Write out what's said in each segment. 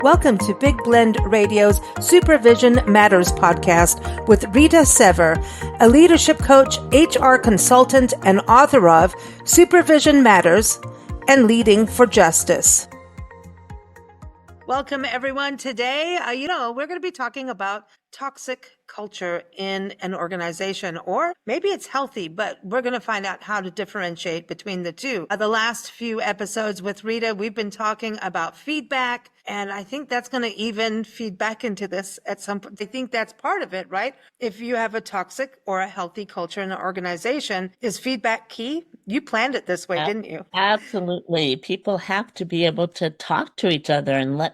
Welcome to Big Blend Radio's Supervision Matters podcast with Rita Sever, a leadership coach, HR consultant, and author of Supervision Matters and Leading for Justice. Welcome, everyone. Today, we're going to be talking about toxic culture in an organization, or maybe it's healthy, but we're going to find out how to differentiate between the two. The last few episodes with Rita, we've been talking about feedback, and I think that's going to even feed back into this at some point. I think that's part of it, right? If you have a toxic or a healthy culture in an organization, is feedback key? You planned it this way, didn't you? Absolutely. People have to be able to talk to each other and let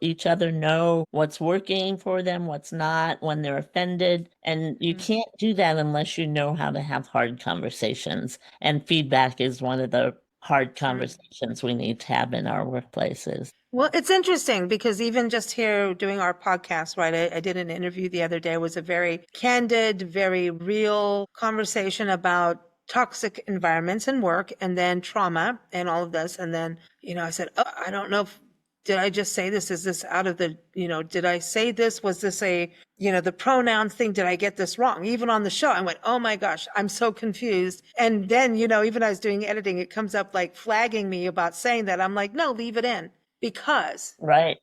each other know what's working for them, what's not, when they're offended. And you can't do that unless you know how to have hard conversations. And feedback is one of the hard conversations we need to have in our workplaces. Well, it's interesting because even just here doing our podcast, right? I did an interview the other day. It was a very candid, very real conversation about toxic environments and work, and then trauma and all of this. And then, I said, I don't know did I just say this? Is this out of the, did I say this? Was this the pronoun thing? Did I get this wrong? Even on the show, I went, oh my gosh, I'm so confused. And then, even I was doing editing, it comes up like flagging me about saying that. I'm like, no, leave it in, because Right.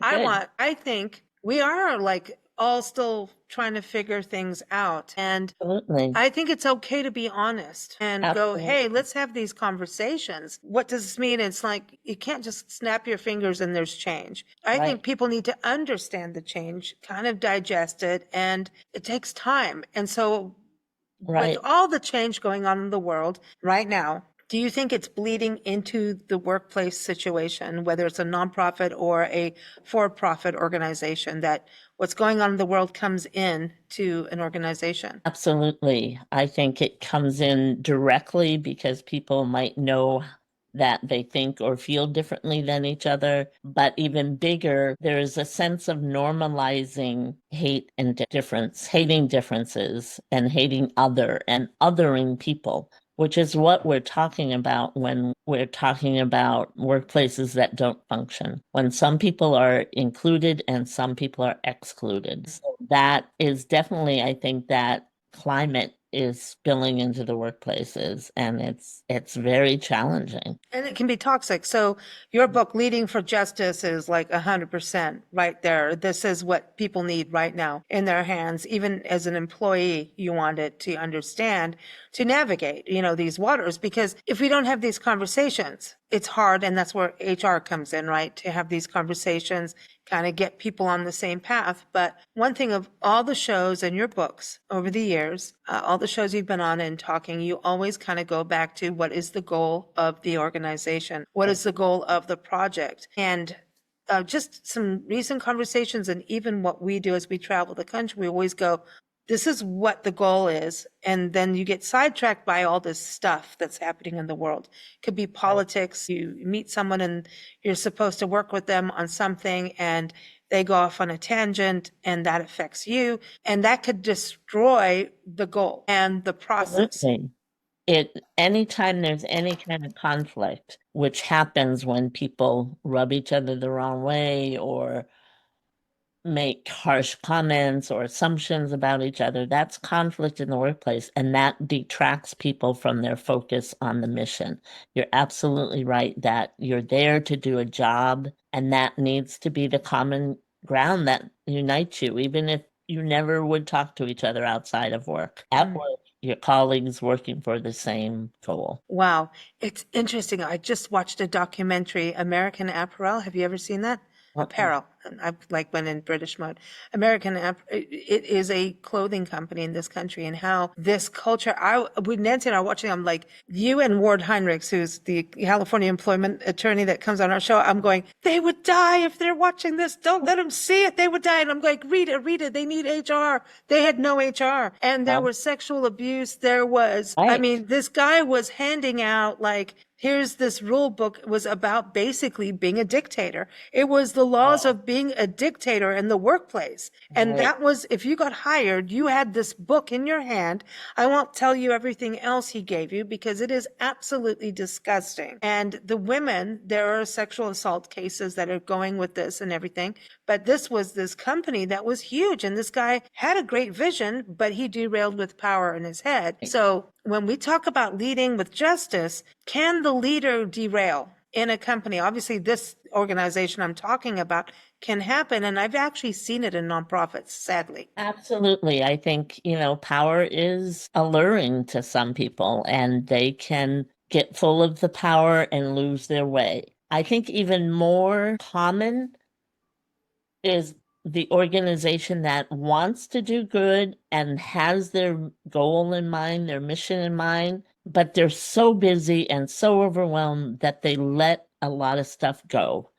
I think we are like all still trying to figure things out. And Absolutely. I think it's okay to be honest and Absolutely. go, hey, let's have these conversations. What does this mean? It's like, you can't just snap your fingers and there's change. I think people need to understand the change, kind of digest it, and it takes time. And so with all the change going on in the world right now, do you think it's bleeding into the workplace situation, whether it's a nonprofit or a for-profit organization, that what's going on in the world comes in to an organization? Absolutely. I think it comes in directly because people might know that they think or feel differently than each other. But even bigger, there is a sense of normalizing hate and difference, hating differences and hating other and othering people, which is what we're talking about when we're talking about workplaces that don't function, when some people are included and some people are excluded. So that is definitely, I think, that climate is spilling into the workplaces, and it's very challenging. And it can be toxic. So your book, Leading for Justice, is like 100% right there. This is what people need right now in their hands. Even as an employee, you want it to understand, to navigate, these waters. Because if we don't have these conversations, it's hard. And that's where HR comes in, right? To have these conversations, kind of get people on the same path. But one thing of all the shows and your books over the years, all the shows you've been on and talking, you always kind of go back to what is the goal of the organization? What is the goal of the project? And just some recent conversations, and even what we do as we travel the country, we always go, this is what the goal is. And then you get sidetracked by all this stuff that's happening in the world. It could be politics. You meet someone and you're supposed to work with them on something, and they go off on a tangent, and that affects you. And that could destroy the goal and the process. Anytime there's any kind of conflict, which happens when people rub each other the wrong way or make harsh comments or assumptions about each other, that's conflict in the workplace, and that detracts people from their focus on the mission. You're absolutely right that you're there to do a job, and that needs to be the common ground that unites you, even if you never would talk to each other outside of work. At work, your colleagues working for the same goal. Wow. It's interesting. I just watched a documentary, American Apparel. Have you ever seen that? Apparel. I like went in British mode. It is a clothing company in this country, and how this culture, with Nancy and I are watching, I'm like, you and Ward Heinrichs, who's the California employment attorney that comes on our show, I'm going, they would die if they're watching this. Don't let them see it. They would die. And I'm like, Rita, they need HR. They had no HR. And there was sexual abuse. There was, this guy was handing out like here's this rule book was about basically being a dictator. It was the laws of being a dictator in the workplace. And Right. that was, if you got hired, you had this book in your hand. I won't tell you everything else he gave you because it is absolutely disgusting. And the women, there are sexual assault cases that are going with this and everything. But this was this company that was huge. And this guy had a great vision, but he derailed with power in his head. So when we talk about leading with justice, can the leader derail in a company? Obviously, this organization I'm talking about can happen. And I've actually seen it in nonprofits, sadly. Absolutely. I think, power is alluring to some people and they can get full of the power and lose their way. I think even more common is the organization that wants to do good and has their goal in mind, their mission in mind, but they're so busy and so overwhelmed that they let a lot of stuff go.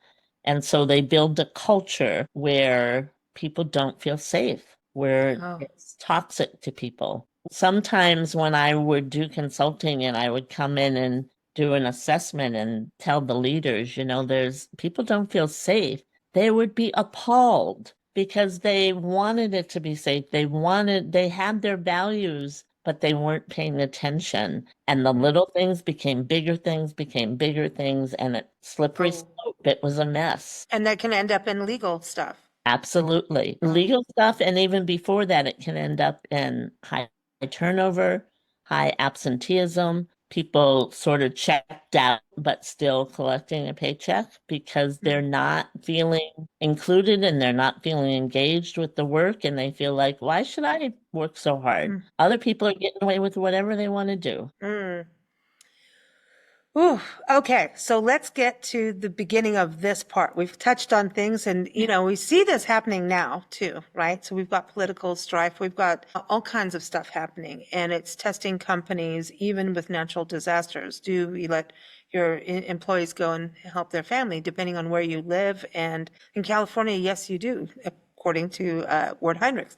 And so they build a culture where people don't feel safe, where Oh. it's toxic to people. Sometimes when I would do consulting and I would come in and do an assessment and tell the leaders, there's people don't feel safe, they would be appalled because they wanted it to be safe. They had their values, but they weren't paying attention. And the little things became bigger things, and it slippery Oh. slope. It was a mess. And that can end up in legal stuff. Absolutely. Legal stuff. And even before that, it can end up in high turnover, high absenteeism, people sort of checked out, but still collecting a paycheck because they're not feeling included and they're not feeling engaged with the work. And they feel like, why should I work so hard? Other people are getting away with whatever they want to do. Ooh, okay, so let's get to the beginning of this part. We've touched on things and, we see this happening now too, right? So we've got political strife, we've got all kinds of stuff happening, and it's testing companies, even with natural disasters. Do you let your employees go and help their family, depending on where you live? And in California, yes, you do. According to Ward Heinrichs,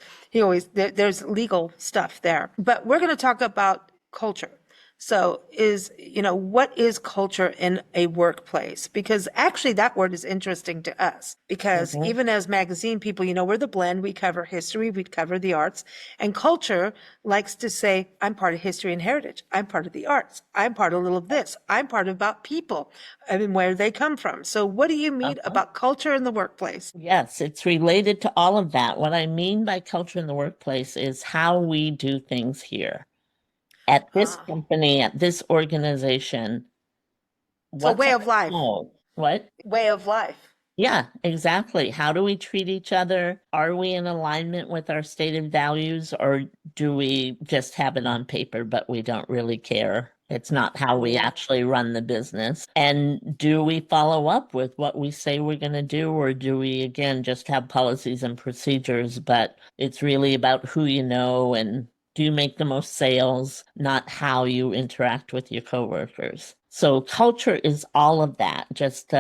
there's legal stuff there. But we're going to talk about culture. So what is culture in a workplace? Because actually that word is interesting to us because even as magazine people, we're the blend. We cover history, we cover the arts, and culture likes to say, I'm part of history and heritage. I'm part of the arts. I'm part of a little of this. I'm part of about people and where they come from. So what do you mean about culture in the workplace? Yes, it's related to all of that. What I mean by culture in the workplace is how we do things here. At this company, at this organization, So what's way our of life, goal? What? way of life. Yeah, exactly. How do we treat each other? Are we in alignment with our stated values, or do we just have it on paper, but we don't really care? It's not how we actually run the business. And do we follow up with what we say we're going to do, or do we, again, just have policies and procedures, but it's really about who you know and do you make the most sales, not how you interact with your coworkers? So culture is all of that, just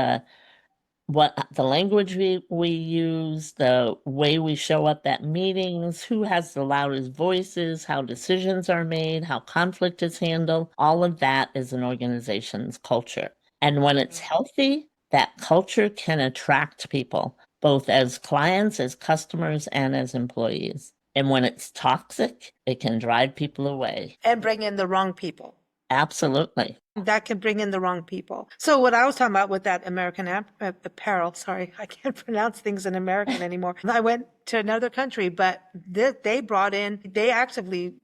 what the language we use, the way we show up at meetings, who has the loudest voices, how decisions are made, how conflict is handled. All of that is an organization's culture. And when it's healthy, that culture can attract people, both as clients, as customers, and as employees. And when it's toxic, it can drive people away. And bring in the wrong people. Absolutely. That can bring in the wrong people. So what I was talking about with that American apparel, sorry, I can't pronounce things in American anymore. I went to another country, but they actively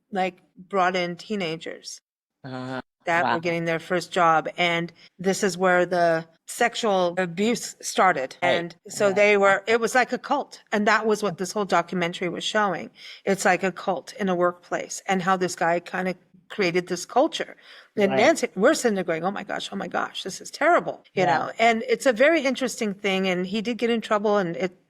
brought in teenagers that Wow. were getting their first job. And this is where the sexual abuse started. And so it was like a cult. And that was what this whole documentary was showing. It's like a cult in a workplace and how this guy kind of created this culture. And Nancy, we're sitting there going, oh my gosh, this is terrible, and it's a very interesting thing. And he did get in trouble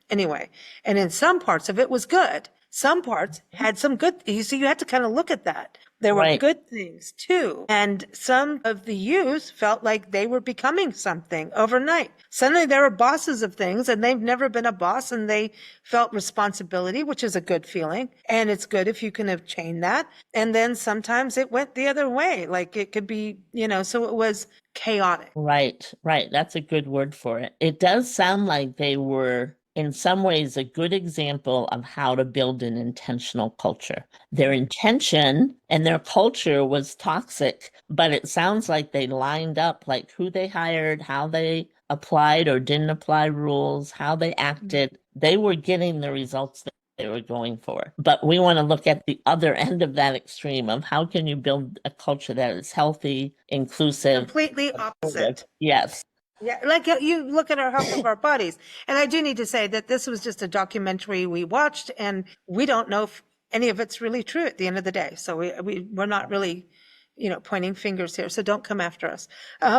anyway. And in some parts of it was good. some parts had some good, so you had to kind of look at that. There were Right. good things too. And some of the youth felt like they were becoming something overnight. Suddenly they were bosses of things and they've never been a boss, and they felt responsibility, which is a good feeling. And it's good if you can obtain that. And then sometimes it went the other way. Like it could be, so it was chaotic. Right, right. That's a good word for it. It does sound like they were, in some ways, a good example of how to build an intentional culture. Their intention and their culture was toxic, but it sounds like they lined up like who they hired, how they applied or didn't apply rules, how they acted. They were getting the results that they were going for. But we want to look at the other end of that extreme of how can you build a culture that is healthy, inclusive. Completely opposite. Yes. Yeah, like you look at our health of our bodies. And I do need to say that this was just a documentary we watched, and we don't know if any of it's really true at the end of the day. So we're not really, pointing fingers here. So don't come after us.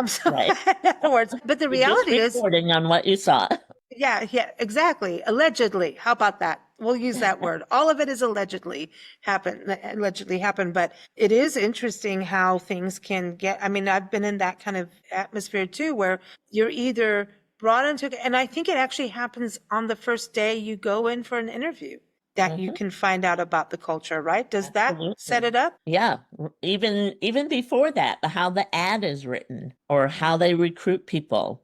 So Right. in other words, but the You're just reality is, reporting on what you saw. yeah, exactly. Allegedly. How about that? We'll use that word. All of it is allegedly happened, but it is interesting how things can get, I mean, I've been in that kind of atmosphere too, where you're either brought into, and I think it actually happens on the first day you go in for an interview, that you Mhm. can find out about the culture, right? Does that set Absolutely. it up? Yeah. Even before that, how the ad is written or how they recruit people.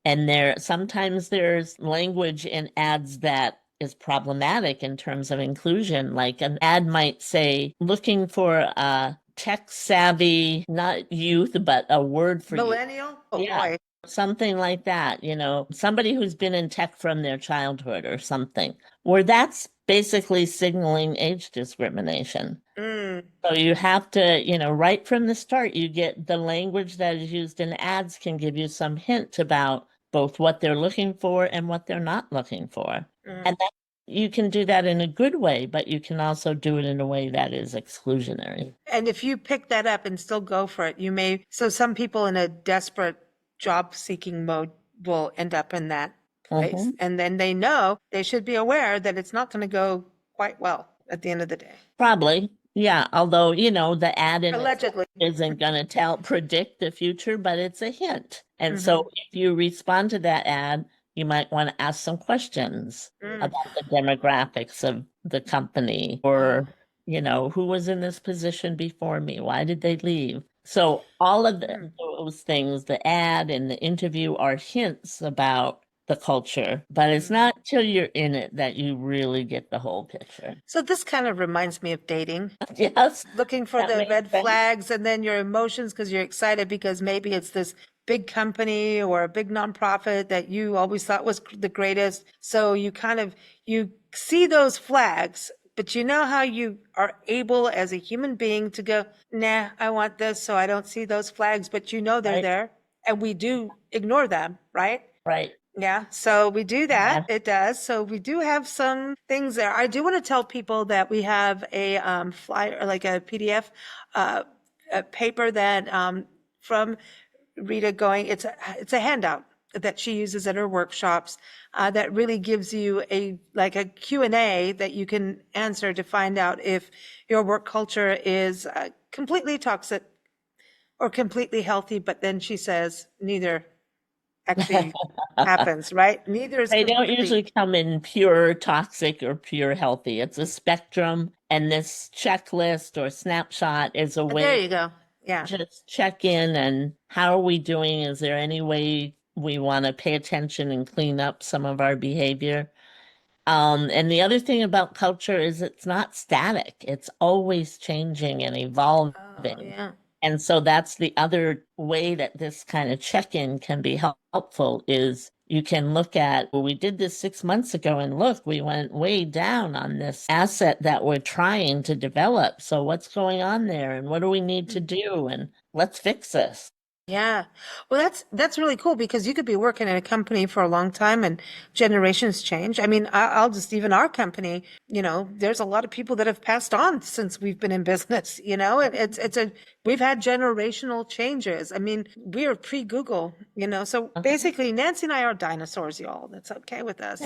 And sometimes there's language in ads that is problematic in terms of inclusion. Like an ad might say, looking for a tech savvy, not youth, but a word for youth. Millennial? Oh Yeah. boy. Something like that, somebody who's been in tech from their childhood or something, where that's basically signaling age discrimination. Mm. So you have to, right from the start, you get the language that is used in ads can give you some hint about both what they're looking for and what they're not looking for. And that you can do that in a good way, but you can also do it in a way that is exclusionary. And if you pick that up and still go for it, so some people in a desperate job seeking mode will end up in that place. Mhm. And then they know they should be aware that it's not going to go quite well at the end of the day. Probably. Yeah. Although, the ad in itself Allegedly. isn't going to predict the future, but it's a hint. And so if you respond to that ad, you might want to ask some questions about the demographics of the company or, who was in this position before me? Why did they leave? So all of those things, the ad and the interview are hints about the culture, but it's not till you're in it that you really get the whole picture. So this kind of reminds me of dating. Yes. Looking for That the makes red sense. flags, and then your emotions because you're excited because maybe it's this big company or a big nonprofit that you always thought was the greatest. So you see those flags, but you know how you are able as a human being to go, nah, I want this, so I don't see those flags, but they're Right. there, and we do ignore them, right? Right. Yeah, so we do that. Yeah. It does. So we do have some things there. I do want to tell people that we have a flyer, like a PDF, a paper that from Rita going. It's a handout that she uses at her workshops that really gives you a Q&A that you can answer to find out if your work culture is completely toxic or completely healthy. But then she says neither actually happens, right? Neither is They don't completely. usually come in pure toxic or pure healthy. It's a spectrum, and this checklist or snapshot is a There way you go. Yeah. to just check in and how are we doing? Is there any way we want to pay attention and clean up some of our behavior? And the other thing about culture is it's not static. It's always changing and Oh, evolving. yeah. And so that's the other way that this kind of check-in can be helpful is you can look at, well, we did this 6 months ago and look, we went way down on this asset that we're trying to develop. So what's going on there and what do we need to do? And let's fix this. Yeah. Well, that's really cool because you could be working in a company for a long time and generations change. I mean, I'll just even our company, there's a lot of people that have passed on since we've been in business, and we've had generational changes. I mean, we are pre-Google, so basically Nancy and I are dinosaurs, y'all. That's okay with us,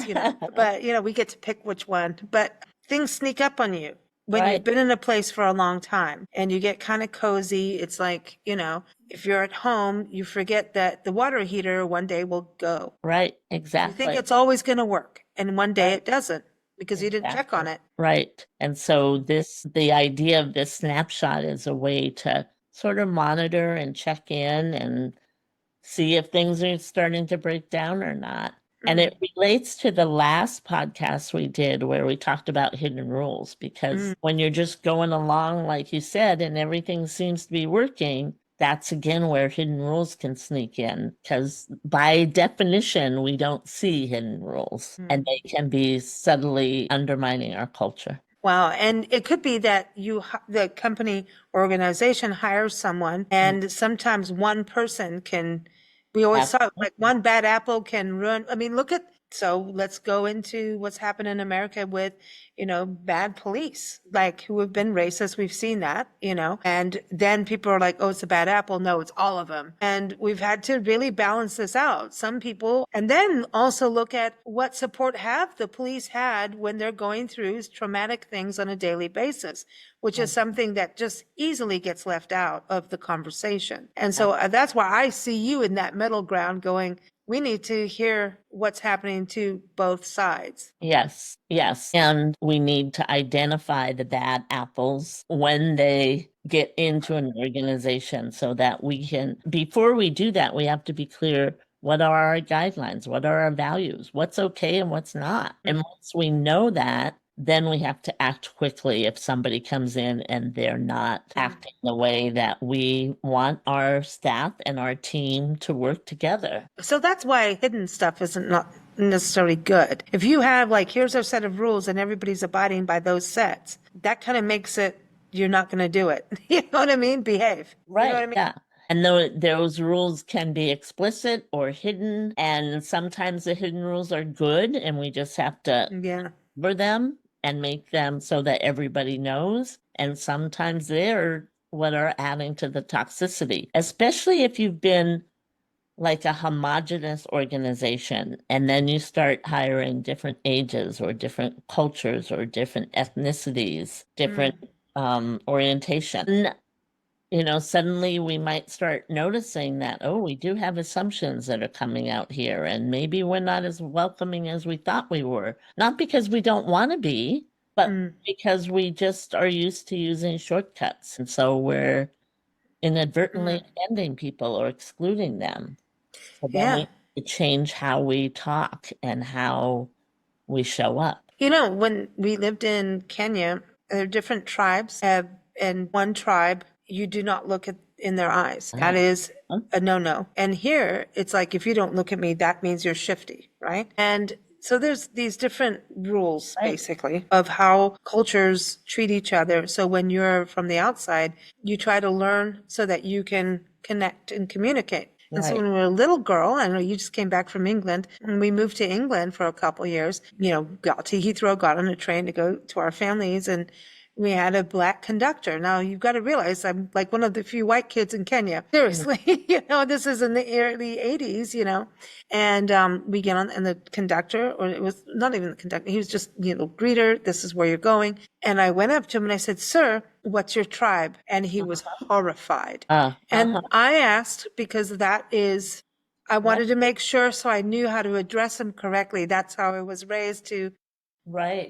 but we get to pick which one. But things sneak up on you when you've Right. been in a place for a long time and you get kind of cozy. It's like, if you're at home, you forget that the water heater one day will go. Right. You think Exactly. it's always going to work, and one day Right. it doesn't because you didn't check on Exactly. it. Right. And so the idea of this snapshot is a way to sort of monitor and check in and see if things are starting to break down or not. And Mm, it relates to the last podcast we did where we talked about hidden rules, because mm. when you're just going along, like you said, and everything seems to be working, that's again where hidden rules can sneak in, because by definition, we don't see hidden rules and they can be subtly undermining our culture. Wow. And it could be that the company or organization hires someone, and sometimes one person we always saw like one bad apple can ruin. I mean, so let's go into what's happened in America with, bad police, like who have been racist. We've seen that, and then people are like, oh, it's a bad apple. No, it's all of them. And we've had to really balance this out. Some people, and then also look at what support have the police had when they're going through traumatic things on a daily basis, which is something that just easily gets left out of the conversation. And so that's why I see you in that middle ground going, we need to hear what's happening to both sides. Yes, yes. And we need to identify the bad apples when they get into an organization so that we can, before we do that, we have to be clear, what are our guidelines? What are our values? What's okay and what's not? And once we know that, then we have to act quickly if somebody comes in and they're not acting the way that we want our staff and our team to work together. So that's why hidden stuff isn't not necessarily good. If you have like, here's our set of rules and everybody's abiding by those sets, that kind of makes it, you're not going to do it. You know what I mean? Behave. Right. You know what I mean? Yeah. And those rules can be explicit or hidden, and sometimes the hidden rules are good, and we just have to Yeah. cover them and make them so that everybody knows. And sometimes they're what are adding to the toxicity, especially if you've been like a homogenous organization and then you start hiring different ages or different cultures or different ethnicities, different orientation. Suddenly we might start noticing that, oh, we do have assumptions that are coming out here, and maybe we're not as welcoming as we thought we were. Not because we don't want to be, but because we just are used to using shortcuts. And so we're inadvertently offending people or excluding them. So then we Yeah. need to change how we talk and how we show up. When we lived in Kenya, there are different tribes, and one tribe, you do not look in their eyes. That is a no-no. And here, it's like, if you don't look at me, that means you're shifty, right? And so there's these different rules, Right. basically, of how cultures treat each other. So when you're from the outside, you try to learn so that you can connect and communicate. And so Right. when we were a little girl, I know you just came back from England, and we moved to England for a couple years, got to Heathrow, got on a train to go to our families, and we had a black conductor. Now you've got to realize I'm like one of the few white kids in Kenya. Seriously, this is in the early 80s, and we get on, and the conductor, or it was not even the conductor, he was just, greeter, this is where you're going. And I went up to him and I said, sir, what's your tribe? And he was horrified. And I asked, because I wanted to make sure so I knew how to address him correctly. That's how I was raised to. Right.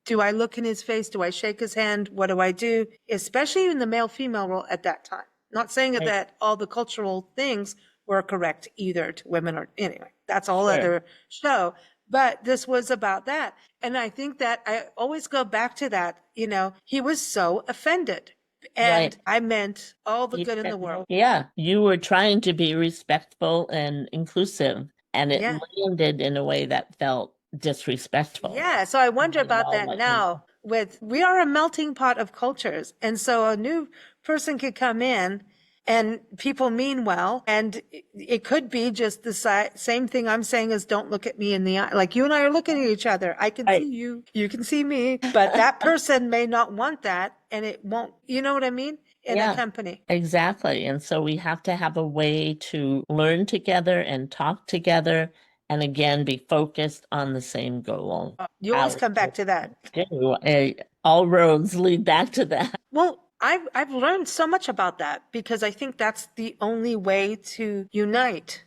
Do I look in his face? Do I shake his hand? What do I do? Especially in the male-female role at that time. Not saying Right. that all the cultural things were correct either to women or anyway, that's a whole Sure. other show. But this was about that. And I think that I always go back to that, he was so offended. And Right. I meant all the good in the world. Yeah, you were trying to be respectful and inclusive, and it Yeah. landed in a way that felt disrespectful. Yeah, so I wonder about that now we are a melting pot of cultures. And so a new person could come in and people mean well. And it could be just the same thing I'm saying is, don't look at me in the eye. Like you and I are looking at each other. I can see you, you can see me, but that person may not want that, and it won't, you know what I mean? In a company. Exactly. And so we have to have a way to learn together and talk together and again, be focused on the same goal. You always come back to that. All roads lead back to that. Well, I've learned so much about that because I think that's the only way to unite.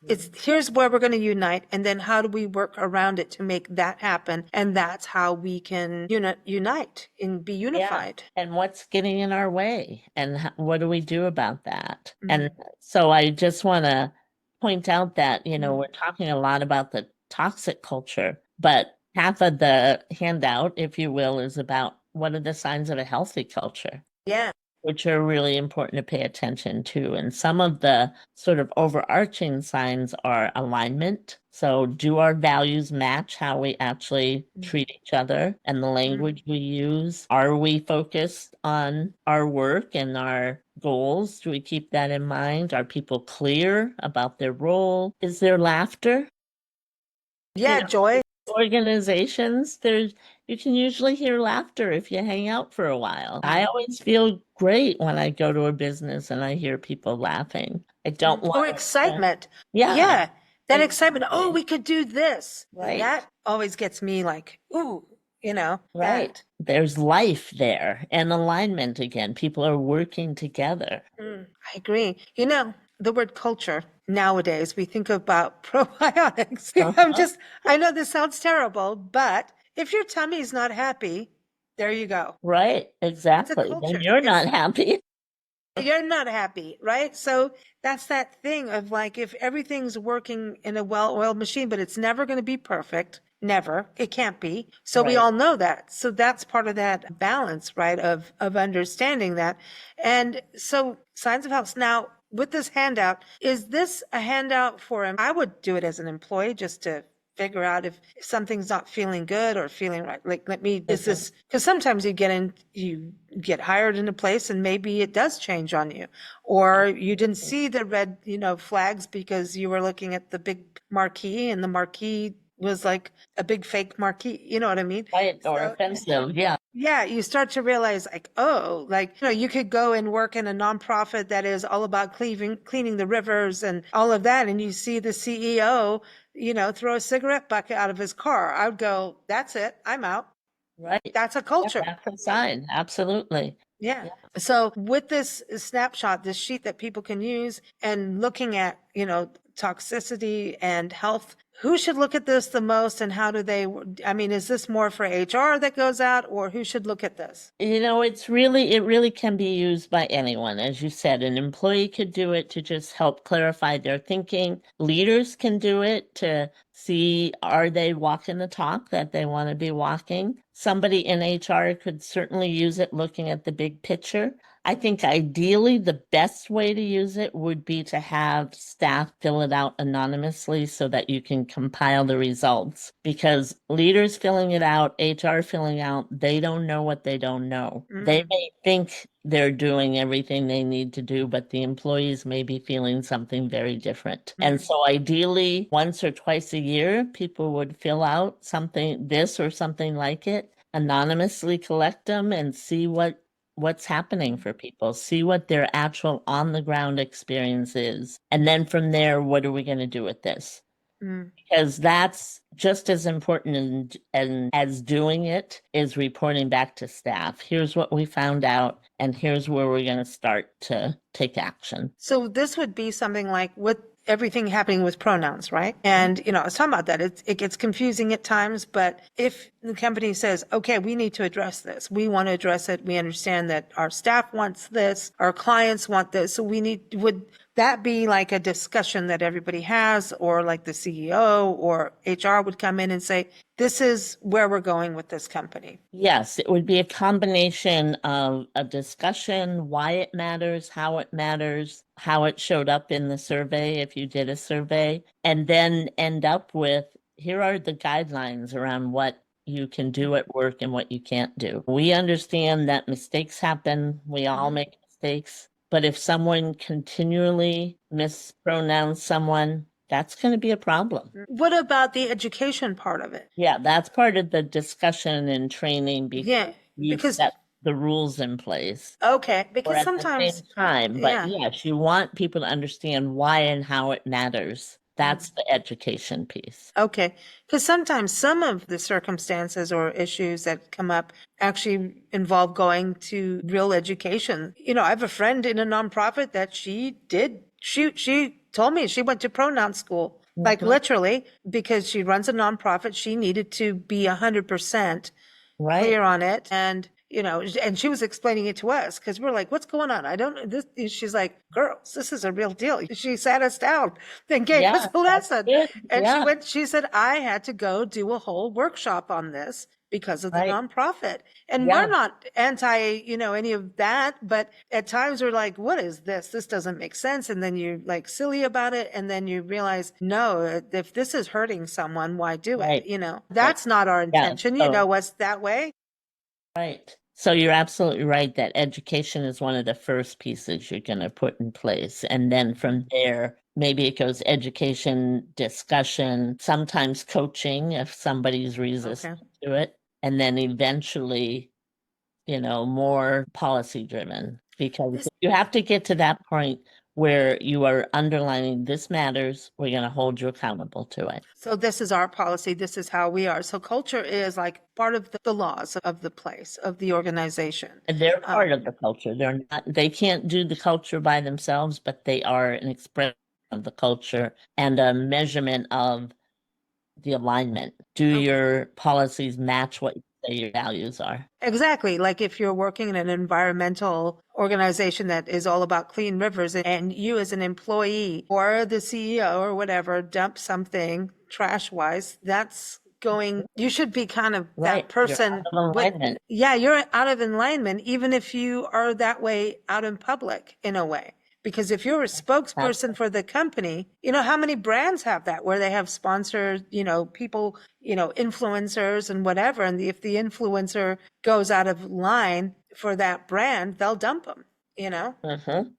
It's here's where we're going to unite, and then how do we work around it to make that happen? And that's how we can unite and be unified. Yeah. And what's getting in our way, and what do we do about that? And so I just want to point out that, we're talking a lot about the toxic culture, but half of the handout, if you will, is about what are the signs of a healthy culture. Yeah. Which are really important to pay attention to. And some of the sort of overarching signs are alignment. So, do our values match how we actually treat each other and the language we use? Are we focused on our work and our goals? Do we keep that in mind? Are people clear about their role? Is there laughter? Yeah, joy. Organizations, you can usually hear laughter if you hang out for a while. I always feel great when I go to a business and I hear people laughing. I don't want Or excitement. Yeah. Yeah. That excitement. Oh, we could do this. Right. That always gets me like, ooh, Right. that. There's life there and alignment again. People are working together. I agree. The word culture nowadays, we think about probiotics. I know this sounds terrible, but if your tummy is not happy, there you go. Right. Exactly. culture. Then you're not happy. You're not happy, right? So that's that thing of like, if everything's working in a well-oiled machine, but it's never going to be perfect. Never. It can't be. So we Right. all know that. So that's part of that balance, right? Of understanding that. And so signs of health. Now, with this handout, is this a handout for him? I would do it as an employee just to figure out if something's not feeling good or feeling right. Like, is this, because sometimes you get hired in a place and maybe it does change on you, or you didn't see the red, flags because you were looking at the big marquee and the marquee was like a big fake marquee. You know what I mean? Right. Or offensive. Yeah. Yeah, you start to realize like, oh, like, you could go and work in a nonprofit that is all about cleaning the rivers and all of that. And you see the CEO, throw a cigarette bucket out of his car. I would go, that's it. I'm out. Right. That's a culture. That's a sign. Absolutely. Yeah. So with this snapshot, this sheet that people can use and looking at, toxicity and health, who should look at this the most and how do they, is this more for HR that goes out, or who should look at this? It really can be used by anyone. As you said, an employee could do it to just help clarify their thinking. Leaders can do it to see, are they walking the talk that they want to be walking? Somebody in HR could certainly use it looking at the big picture. I think ideally the best way to use it would be to have staff fill it out anonymously so that you can compile the results, because leaders filling it out, HR filling out, they don't know what they don't know. They may think they're doing everything they need to do, but the employees may be feeling something very different. And so ideally, once or twice a year, people would fill out this or something like it, anonymously collect them and see what's happening for people, see what their actual on the ground experience is. And then from there, what are we going to do with this? Because that's just as important and as doing it is reporting back to staff. Here's what we found out, and here's where we're going to start to take action. So this would be something like with everything happening with pronouns, right? And, I was talking about that. It gets confusing at times, but if the company says, okay, we need to address this, we want to address it. We understand that our staff wants this, our clients want this. So would that be like a discussion that everybody has, or like the CEO or HR would come in and say, this is where we're going with this company? Yes, it would be a combination of a discussion, why it matters, how it showed up in the survey, if you did a survey, and then end up with, here are the guidelines around what you can do at work and what you can't do. We understand that mistakes happen. We all make mistakes. But if someone continually mispronouns someone, that's going to be a problem. What about the education part of it? Yeah, that's part of the discussion and training before you because set the rules in place. okay, Or because at the same sometimes time. But yes, you want people to understand why and how it matters. That's the education piece. Okay. Because sometimes some of the circumstances or issues that come up actually involve going to real education. I have a friend in a nonprofit that she told me she went to pronoun school, like Mhm. literally, because she runs a nonprofit. She needed to be 100% Right. clear on it. And she was explaining it to us because we're like, what's going on? I don't, this, she's like, girls, this is a real deal. She sat us down and gave us Yeah, a that's lesson. good. And Yeah, she said, I had to go do a whole workshop on this because of the right. nonprofit. And we're Yeah, not anti, any of that, but at times we're like, what is this? This doesn't make sense. And then you're like silly about it. And then you realize, no, if this is hurting someone, why do it? right. Right. That's not our Yeah. intention. So, Us that way. right. So you're absolutely right that education is one of the first pieces you're going to put in place. And then from there, maybe it goes education, discussion, sometimes coaching if somebody's resistant Okay. to it. And then eventually, more policy driven because This, you have to get to that point where you are underlining this matters. We're going to hold you accountable to it. so this is our policy. This is how we are. So culture is like part of the laws of the place, of the organization. And they're Uh, part of the culture. They can't do the culture by themselves, but they are an expression of the culture and a measurement of the alignment. Do okay. your policies match what you say your values are? Exactly. Like if you're working in an environmental organization that is all about clean rivers and you as an employee or the CEO or whatever dump something trash wise, that's going, you should be kind of that Right. You're person out of with, alignment. yeah, you're out of alignment, even if you are that way out in public in a way. Because if you're a That's spokesperson for the company, how many brands have that where they have sponsored, people, influencers and whatever. And if the influencer goes out of line for that brand, they'll dump them, you know? mhm.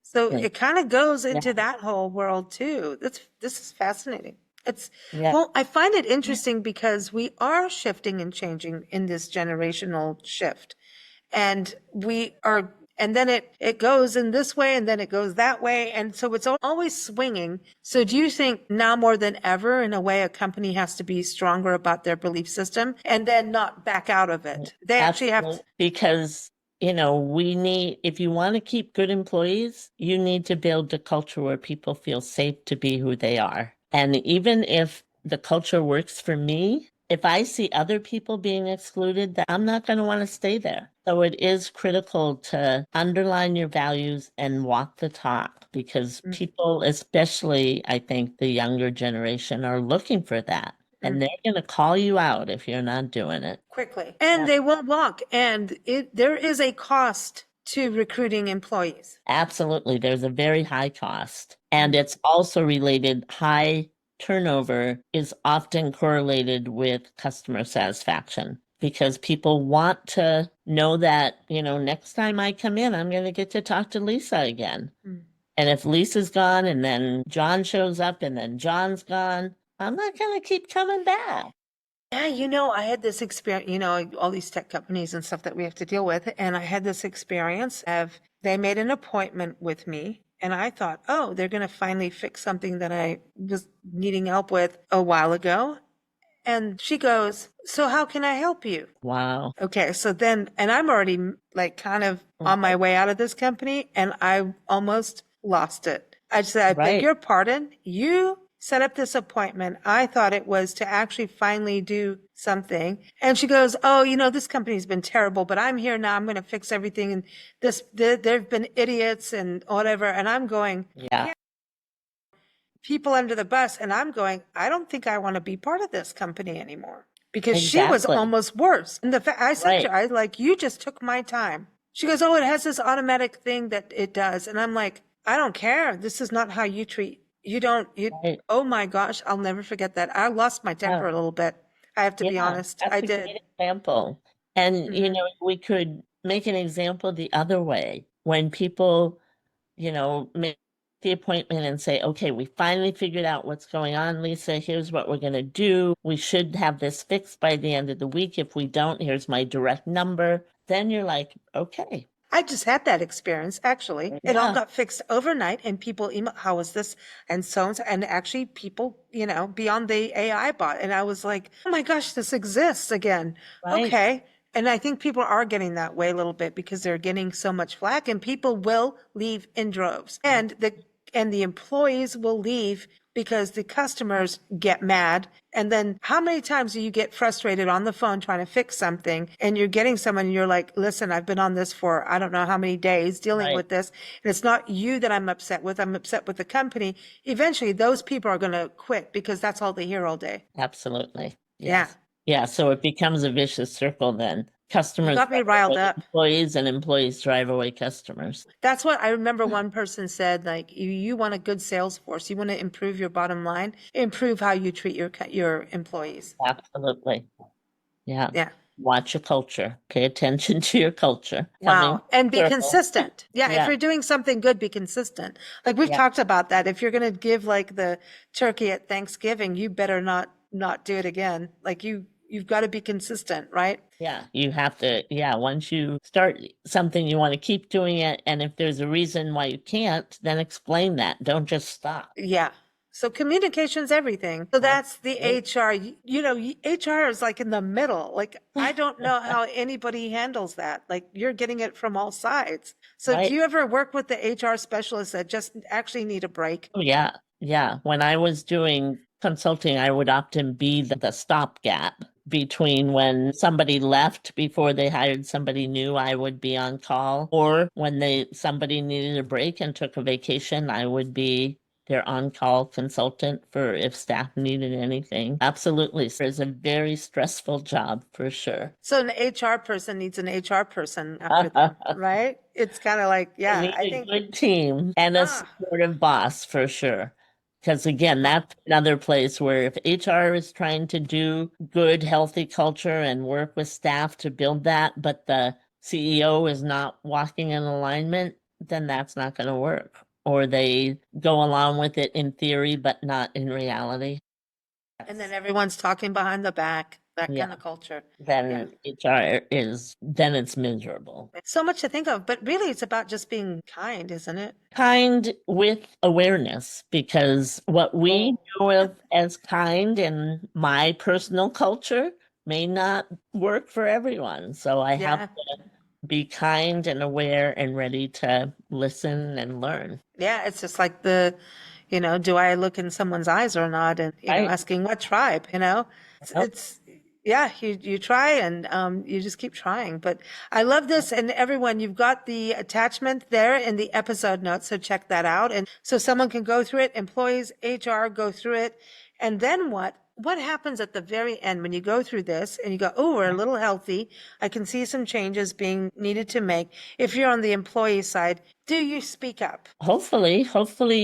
So Yeah. it kind of goes Yeah. into that whole world too. This is fascinating. It's, Yeah. well, I find it interesting because we are shifting and changing in this generational shift. And we are, and then it goes in this way and then it goes that way. And so it's always swinging. So do you think now more than ever, in a way, a company has to be stronger about their belief system and then not back out of it? They actually have to, Absolutely. Because, if you want to keep good employees, you need to build a culture where people feel safe to be who they are. And even if the culture works for me, if I see other people being excluded, then I'm not going to want to stay there. So it is critical to underline your values and walk the talk because people, especially I think the younger generation, are looking for that. And they're going to call you out if you're not doing it. quickly and Yeah. they won't walk. And there is a cost to recruiting employees. Absolutely. There's a very high cost. And it's also related, high turnover is often correlated with customer satisfaction because people want to know that, next time I come in, I'm going to get to talk to Lisa again. And if Lisa's gone and then John shows up and then John's gone, I'm not going to keep coming back. Yeah, I had this experience, all these tech companies and stuff that we have to deal with. And I had this experience of they made an appointment with me. And I thought, oh, they're going to finally fix something that I was needing help with a while ago. And she goes, so how can I help you? Wow. Okay, so then, and I'm already like kind of on my way out of this company and I almost lost it. I said, I beg Right. your pardon. You set up this appointment. I thought it was to actually finally do something. And she goes, oh, this company's been terrible, but I'm here now. I'm going to fix everything. And there've been idiots and whatever. And I'm going, Yeah. people under the bus. And I'm going, I don't think I want to be part of this company anymore because she was Exactly. almost worse. And I said to Right. her, I was like, you just took my time. She goes, oh, it has this automatic thing that it does. And I'm like, I don't care. This is not how you treat. Right. Oh my gosh, I'll never forget that. I lost my temper Yeah. a little bit. I have to be Yeah, honest. that's I a did. great example. And, Hmm. we could make an example the other way when people, make the appointment and say, okay, we finally figured out what's going on, Lisa. Here's what we're going to do. We should have this fixed by the end of the week. If we don't, here's my direct number. Then you're like, okay, I just had that experience, actually. It all Yeah, got fixed overnight, and people email, how is this? And so, and actually people, beyond the AI bot. And I was like, oh my gosh, this exists again. right, Okay. And I think people are getting that way a little bit because they're getting so much flack, and people will leave in droves. And the employees will leave because the customers get mad. And then how many times do you get frustrated on the phone trying to fix something, and you're getting someone and you're like, listen, I've been on this for I don't know how many days dealing right. with this. And it's not you that I'm upset with. I'm upset with the company. Eventually those people are going to quit because that's all they hear all day. Absolutely. Yeah. Yes. Yeah. So it becomes a vicious circle then. You Customers got me drive riled away up. employees and employees drive away customers. That's what I remember one person said, like, you want a good sales force. You want to improve your bottom line, improve how you treat your employees. Absolutely. Yeah. Yeah. Watch your culture. Pay attention to your culture. Coming Wow. And be circle. consistent. Yeah. If Yeah. you're doing something good, be consistent. Like we've Yeah. talked about that. If you're going to give like the turkey at Thanksgiving, you better not do it again. Like you've got to be consistent, right? Yeah. You have to, yeah. Once you start something, you want to keep doing it. And if there's a reason why you can't, then explain that. Don't just stop. Yeah. So communication's everything. So that's the Absolutely. HR. HR is like in the middle. Like I don't know how anybody handles that. Like you're getting it from all sides. So do Right. you ever work with the HR specialists that just actually need a break? Oh, yeah. Yeah. When I was doing consulting, I would often be the stopgap between when somebody left before they hired somebody new, I would be on call, or when somebody needed a break and took a vacation, I would be their on-call consultant for if staff needed anything. Absolutely. It's a very stressful job for sure. So an HR person needs an HR person after them, right? It's kind of like, You yeah, need I a think, good team and a ah, supportive boss for sure. Because again, wow. that's another place where if HR is trying to do good, healthy culture and work with staff to build that, but the CEO is not walking in alignment, then that's not going to work. Or they go along with it in theory, but not in reality. And then Yes. everyone's talking behind the back, that Yeah. kind of culture. Yeah. Then then it's miserable. So much to think of, but really it's about just being kind, isn't it? Kind with awareness, because what we Oh, know of as kind in my personal culture may not work for everyone. So I have yeah. to be kind and aware and ready to listen and learn. Yeah, it's just like do I look in someone's eyes or not? And, Right. asking what tribe, Yep. yeah, you try and you just keep trying. But I love this. And everyone, you've got the attachment there in the episode notes. So check that out. And so someone can go through it, employees, HR go through it. And then what? What happens at the very end when you go through this and you go, oh, we're a little healthy. I can see some changes being needed to make. If you're on the employee side, do you speak up? Hopefully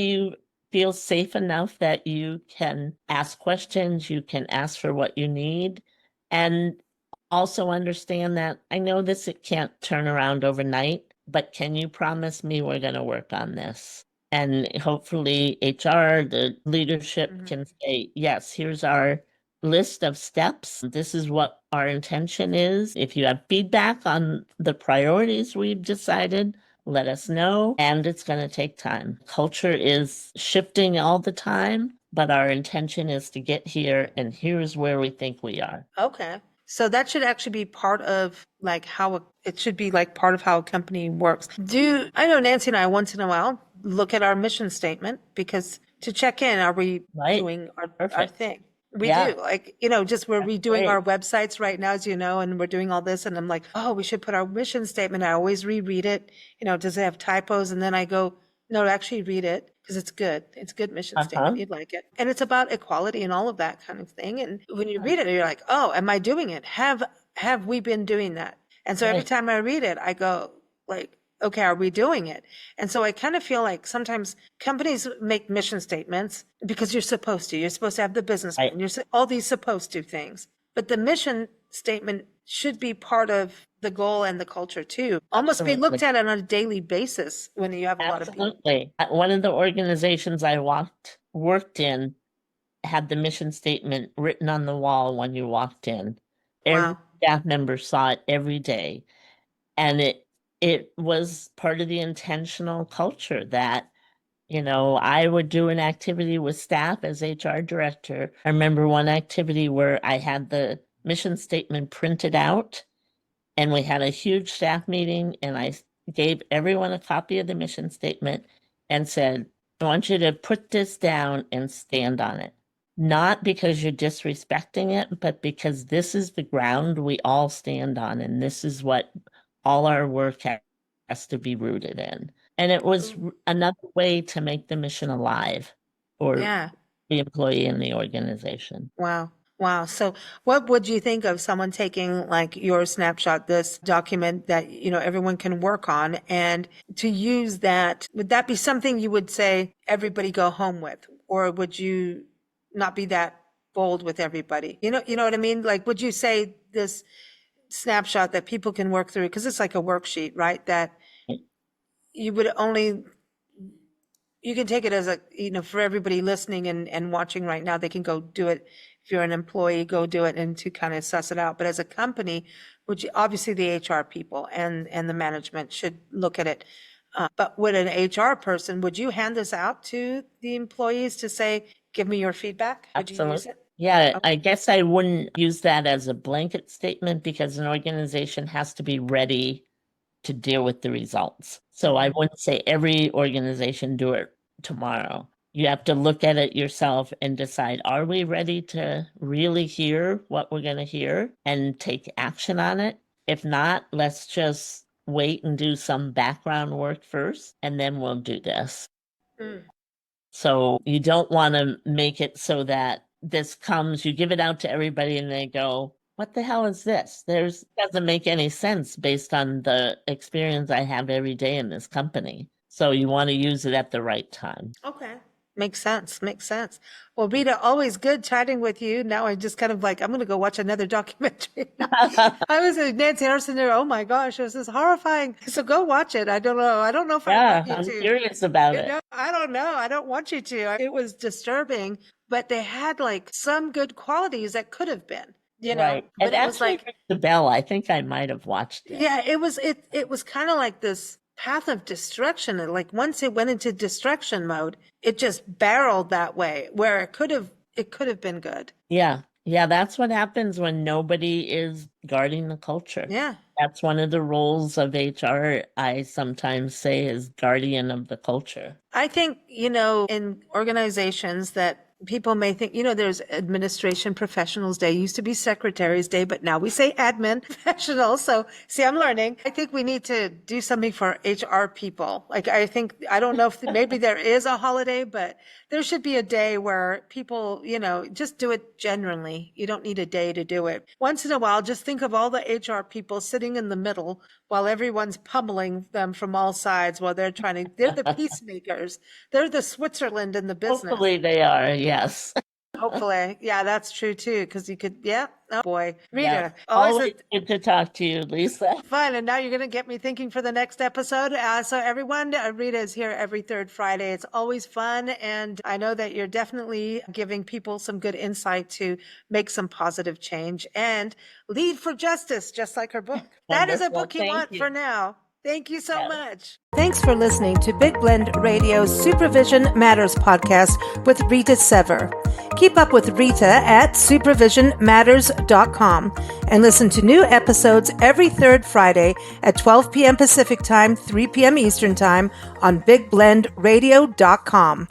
you feel safe enough that you can ask questions, you can ask for what you need, and also understand that I know this it can't turn around overnight, but can you promise me we're going to work on this? And hopefully HR, the leadership Mhm. can say, yes, here's our list of steps. This is what our intention is. If you have feedback on the priorities we've decided, let us know. And it's going to take time. Culture is shifting all the time, but our intention is to get here, and here's where we think we are. Okay. So that should actually be part of like it should be like part of how a company works. I know Nancy and I once in a while look at our mission statement because to check in, are we Right? doing our Perfect. thing? We Yeah, do. Like, just we're that's redoing great. our websites right now, as you know, and we're doing all this. And I'm like, oh, we should put our mission statement. I always reread it. Does it have typos? And then I go, no, actually read it because it's good. It's a good mission statement. Uh-huh. You'd like it. And it's about equality and all of that kind of thing. And when you read it, you're like, oh, am I doing it? Have we been doing that? And so every Right. time I read it, I go like, okay, are we doing it? And so I kind of feel like sometimes companies make mission statements because you're supposed to. You're supposed to have the business Right. plan. All these supposed to things. But the mission statement should be part of the goal and the culture too. Almost be looked Absolutely. at on a daily basis when you have a lot of people. Absolutely. One of the organizations I worked in had the mission statement written on the wall when you walked in. Every Wow. staff member saw it every day. And it was part of the intentional culture that, I would do an activity with staff as HR director. I remember one activity where I had the mission statement printed out, and we had a huge staff meeting, and I gave everyone a copy of the mission statement and said, I want you to put this down and stand on it. Not because you're disrespecting it, but because this is the ground we all stand on, and this is what all our work has to be rooted in. And it was another way to make the mission alive for Yeah. the employee and the organization. Wow. Wow. So what would you think of someone taking like your snapshot, this document that, everyone can work on, and to use that? Would that be something you would say everybody go home with? Or would you not be that bold with everybody? You know what I mean? Like, would you say this snapshot that people can work through, because it's like a worksheet, right? That you would only, you can take it as a, for everybody listening and watching right now, they can go do it. If you're an employee, go do it and to kind of suss it out. But as a company, which obviously the HR people and the management should look at it. But would an HR person, would you hand this out to the employees to say, give me your feedback? Would you use Absolutely. it? Yeah, I guess I wouldn't use that as a blanket statement, because an organization has to be ready to deal with the results. So I wouldn't say every organization do it tomorrow. You have to look at it yourself and decide, are we ready to really hear what we're going to hear and take action on it? If not, let's just wait and do some background work first, and then we'll do this. Mm. So you don't want to make it so that this comes, you give it out to everybody and they go, what the hell is this? Doesn't make any sense based on the experience I have every day in this company. So you want to use it at the right time. Okay. Makes sense. Makes sense. Well, Rita, always good chatting with you. Now I just kind of like, I'm going to go watch another documentary. I was with Nancy Harrison there. Oh my gosh, this is horrifying. So go watch it. I don't know. I don't know if I Yeah, want you I'm to. curious about it. I don't know. I don't want you to. It was disturbing, but they had like some good qualities that could have been, Right. but It it was actually like, rings the bell. I think I might have watched it. yeah, it was kind of like this path of destruction. And like once it went into destruction mode, it just barreled that way where it could have been good. Yeah. Yeah, that's what happens when nobody is guarding the culture. Yeah. That's one of the roles of HR, I sometimes say, is guardian of the culture. I think, in organizations that people may think, there's Administration Professionals Day, used to be Secretaries Day, but now we say admin professionals. So see, I'm learning. I think we need to do something for HR people. Like, I don't know if maybe there is a holiday, but there should be a day where people, just do it genuinely. You don't need a day to do it. Once in a while, just think of all the HR people sitting in the middle while everyone's pummeling them from all sides while they're they're the peacemakers. They're the Switzerland in the business. Hopefully they are, yes. Hopefully. Yeah, that's true too. Because you could, yeah. Oh boy. Rita, Yeah. always Always good to talk to you, Lisa. fun. And now you're going to get me thinking for the next episode. So everyone, Rita is here every third Friday. It's always fun. And I know that you're definitely giving people some good insight to make some positive change and lead for justice, just like her book. That is a Wonderful. book you Thank want you. for now. Thank you so Yes. much. Thanks for listening to Big Blend Radio's Supervision Matters podcast with Rita Sever. Keep up with Rita at supervisionmatters.com and listen to new episodes every third Friday at 12 p.m. Pacific Time, 3 p.m. Eastern Time on bigblendradio.com.